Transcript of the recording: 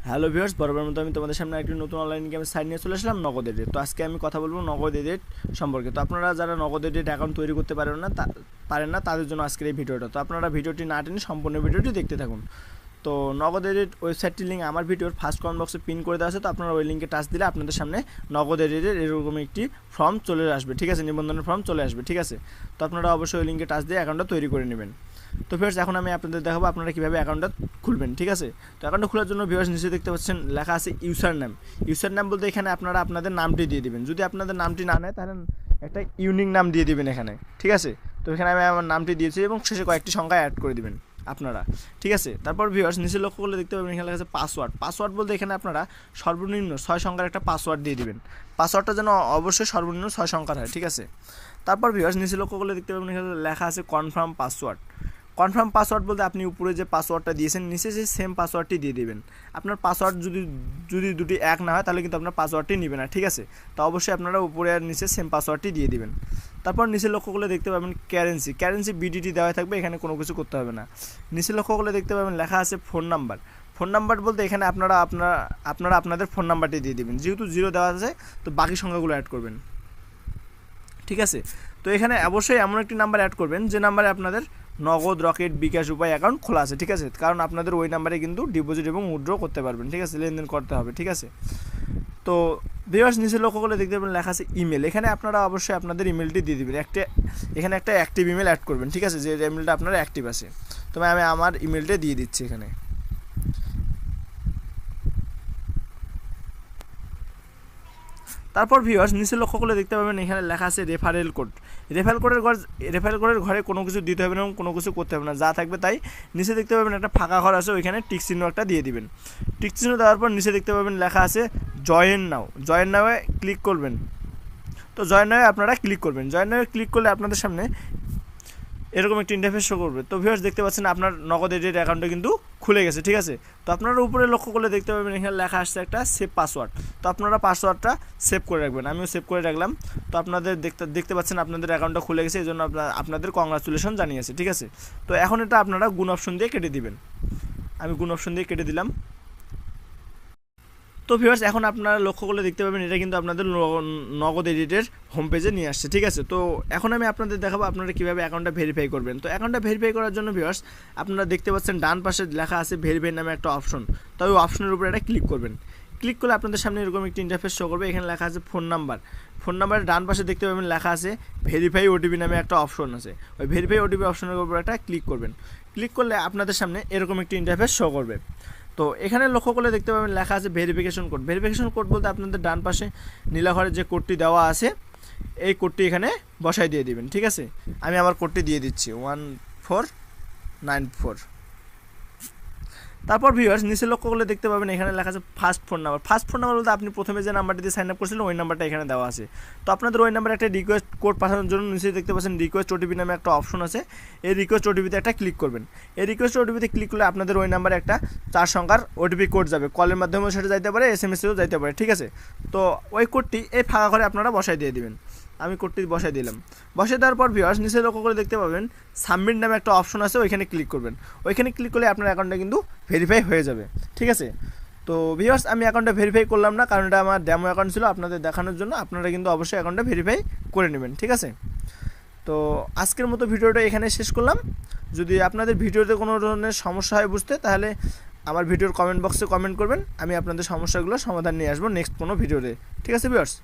Hello viewers, বরাবর মতো আমি তোমাদের সামনে একটি নতুন অনলাইন গেমের সাইট নিয়ে চলে আসলাম, নগদ এডিট। তো আজকে আমি কথা বলবো নগদ এডিট সম্পর্কে। তো আপনারা যারা নগদ এডিট অ্যাকাউন্ট তৈরি করতে পারেন না তাদের জন্য আজকের এই ভিডিওটা। তো আপনারা ভিডিওটি না টেনে সম্পূর্ণ ভিডিওটি দেখতে থাকুন। তো নগদ এডিট ওয়েবসাইটটির লিঙ্ক আমার ভিডিওর ফার্স্ট কমেন্ট বক্সে পিন করে দেওয়া আছে। তো আপনারা ওই লিঙ্কে টাচ দিলে আপনাদের সামনে নগদ এডিটের এরকম একটি ফর্ম চলে আসবে, ঠিক আছে, নিবন্ধনের ফর্ম চলে আসবে, ঠিক আছে। তো আপনারা অবশ্যই ওই লিঙ্কে টাচ দিয়ে অ্যাকাউন্টটা তৈরি করে নেবেন। তো ভিউয়ার্স, এখন আমি আপনাদের দেখাবো আপনারা কীভাবে অ্যাকাউন্টটা খুলবেন, ঠিক আছে। তো অ্যাকাউন্টটা খোলার জন্য ভিউয়ার্স নিচে দেখতে পাচ্ছেন লেখা আছে ইউজার নেম বলতে এখানে আপনারা আপনাদের নামটি দিয়ে দিবেন। যদি আপনাদের নামটি না নেয় তাহলে একটা ইউনিক নাম দিয়ে দিবেন এখানে, ঠিক আছে। তো এখানে আমি আমার নামটি দিয়েছি এবং শেষে কয়েকটি সংখ্যা অ্যাড করে দিবেন আপনারা, ঠিক আছে। তারপর ভিউয়ার্স নিচে লক্ষ্য করলে দেখতে পাবেন এখানে লেখা আছে পাসওয়ার্ড বলতে এখানে আপনারা সর্বনিম্ন 6 সংখ্যার একটা পাসওয়ার্ড দিয়ে দিবেন। পাসওয়ার্ডটা যেন অবশ্যই সর্বনিম্ন 6 সংখ্যার হয়, ঠিক আছে। তারপর ভিউয়ার্স নিচে লক্ষ্য করলে দেখতে পাবেন এখানে লেখা আছে কনফার্ম পাসওয়ার্ড বলতে আপনি উপরে যে পাসওয়ার্ডটা দিয়েছেন নিচে সেই সেম পাসওয়ার্ডটি দিয়ে দেবেন। আপনার পাসওয়ার্ড যদি দুটি এক না হয় তাহলে কিন্তু আপনার পাসওয়ার্ডটি নেবে না, ঠিক আছে। তো অবশ্যই আপনারা উপরে আর নিচে সেম পাসওয়ার্ডটি দিয়ে দিবেন। তারপর নিচে লক্ষ্য করলে দেখতে পাবেন কারেন্সি বিডিটি দেওয়া থাকবে, এখানে কোনো কিছু করতে হবে না। নিচে লক্ষ্য করলে দেখতে পাবেন লেখা আছে ফোন নাম্বার বলতে এখানে আপনারা আপনাদের ফোন নাম্বারটি দিয়ে দেবেন। যেহেতু 0 দেওয়া আছে তো বাকি সংখ্যাগুলো অ্যাড করবেন, ঠিক আছে। তো এখানে অবশ্যই এমন একটি নাম্বার অ্যাড করবেন যে নাম্বারে আপনাদের নগদ, রকেট, বিকাশ, উপায় অ্যাকাউন্ট খোলা আছে, ঠিক আছে। কারণ আপনাদের ওই নাম্বারে কিন্তু ডিপোজিট এবং উইথড্র করতে পারবেন, ঠিক আছে, লেনদেন করতে হবে, ঠিক আছে। তো ভিউয়ার্স নিচে লক্ষ্য করলে দেখতে পাবেন লেখা আছে ইমেল। এখানে আপনারা অবশ্যই আপনাদের ইমেলটি দিয়ে দেবেন। এখানে একটা অ্যাক্টিভ ইমেল অ্যাড করবেন, ঠিক আছে, যে ইমেলটা আপনার অ্যাক্টিভ আছে। তো আমি আমার ইমেলটা দিয়ে দিচ্ছি এখানে। তারপর ভিউয়ার্স নিচে লক্ষ্য করলে দেখতে পাবেন এখানে লেখা আছে রেফারেল কোডের ঘরে কোনো কিছু দিতে হবে না এবং কোনো কিছু করতে হবে না, যা থাকবে তাই। নিচে দেখতে পাবেন একটা ফাঁকা ঘর আছে, ওইখানে টিক চিহ্ন একটা দিয়ে দিবেন। টিক চিহ্ন দেওয়ার পর নিচে দেখতে পাবেন লেখা আছে জয়েন নাওয়ে ক্লিক করবেন। তো জয়েন নাওয়ে আপনারা ক্লিক করবেন। জয়েন নাওয়ে ক্লিক করলে আপনাদের সামনে এরকম একটি ইন্টারফেস শো করবে। তো ভিউয়ার্স দেখতে পাচ্ছেন আপনার নগদ এডিট অ্যাকাউন্টটা কিন্তু খুলে গেছে, ঠিক আছে। তো আপনারা উপরে লক্ষ্য করলে দেখতে পাবেন এখানে লেখা আসছে একটা সেভ পাসওয়ার্ড। তো আপনারা পাসওয়ার্ডটা সেভ করে রাখবেন, আমিও সেভ করে রাখলাম। তো আপনাদের দেখতে পাচ্ছেন আপনাদের অ্যাকাউন্টটা খুলে গেছে, এই জন্য আপনাদের কংগ্রাচুলেশন জানিয়েছে, ঠিক আছে। তো এখন এটা আপনারা গুণ অপশন দিয়ে কেটে দিবেন। আমি গুণ অপশন দিয়ে কেটে দিলাম। তো ভিউয়ার্স এখন আপনারা লক্ষ্য করলে দেখতে পাবেন এটা কিন্তু আপনাদের নগদ এডিটের হোম পেজে নিয়ে আসছে, ঠিক আছে। তো এখন আমি আপনাদের দেখাবো আপনারা কীভাবে অ্যাকাউন্টটা ভেরিফাই করবেন। তো অ্যাকাউন্টটা ভেরিফাই করার জন্য ভিউয়ার্স আপনারা দেখতে পাচ্ছেন ডান পাশে লেখা আছে ভেরিফাই নামে একটা অপশন। তো ওই অপশনের উপরে এটা ক্লিক করবেন। ক্লিক করলে আপনাদের সামনে এরকম একটি ইন্টারফেস শো করবে। এখানে লেখা আছে ফোন নাম্বারের ডান পাশে দেখতে পাবেন লেখা আছে ভেরিফাই ওটিপি নামে একটা অপশন আছে। ওই ভেরিফাই ওটিপি অপশনের উপরে একটা ক্লিক করবেন। ক্লিক করলে আপনাদের সামনে এরকম একটি ইন্টারফেস শো করবে। তো এখানে লক্ষ্য করলে দেখতে পাবেন লেখা আছে ভেরিফিকেশন কোড বলতে আপনাদের ডান পাশে নীলা ঘরের যে কোডটি দেওয়া আছে এই কোডটি এখানে বসাই দিয়ে দিবেন, ঠিক আছে। আমি আমার কোডটি দিয়ে দিচ্ছি 1494। তারপর ভিউয়ার্স নিচে লক্ষ্য করলে দেখতে পাবেন এখানে লেখা আছে ফার্স্ট ফোন নাম্বার বলতে আপনি প্রথমে যে নাম্বারটি দিয়ে সাইন আপ করেছিলেন ওই নাম্বারটা এখানে দেওয়া আছে। তো আপনাদের ওই নাম্বারে একটা রিকোয়েস্ট কোড পাঠানোর জন্য নিচে দেখতে পাচ্ছেন রিকোয়েস্ট ওটিপি নামে একটা অপশন আছে। এই রিকোয়েস্ট ওটিপিতে একটা ক্লিক করবেন। এই রিকোয়েস্ট ওটিপিতে ক্লিক করলে আপনাদের ওই নাম্বারে একটা 4 সংখ্যার ওটিপি কোড যাবে। কলের মাধ্যমেও সেটা যাইতে পারে, SMS-এও যাইতে পারে, ঠিক আছে। তো ওই কোডটি এই ফাঁকা ঘরে আপনারা বসাই দিয়ে দিবেন। আমি কোডটি বসাই দিলাম। বসাই দেওয়ার পর ভিউয়ার্স নিচে লক্ষ্য করে দেখতে পাবেন সাবমিট নামে একটা অপশন আছে, ওইখানে ক্লিক করবেন। ওইখানে ক্লিক করলে আপনার অ্যাকাউন্টটা কিন্তু ভেরিফাই হয়ে যাবে, ঠিক আছে। তো ভিউয়ার্স আমি অ্যাকাউন্টটা ভেরিফাই করলাম না, কারণ এটা আমার ডেমো অ্যাকাউন্ট ছিল আপনাদের দেখানোর জন্য। আপনারা কিন্তু অবশ্যই অ্যাকাউন্টটা ভেরিফাই করে নেবেন, ঠিক আছে। তো আজকের মতো ভিডিওটা এখানে শেষ করলাম। যদি আপনাদের ভিডিওতে কোনো ধরনের সমস্যা হয় বুঝতে, তাহলে আমার ভিডিওর কমেন্ট বক্সে কমেন্ট করবেন। আমি আপনাদের সমস্যাগুলো সমাধান নিয়ে আসবো নেক্সট কোনো ভিডিওতে, ঠিক আছে ভিউয়ার্স।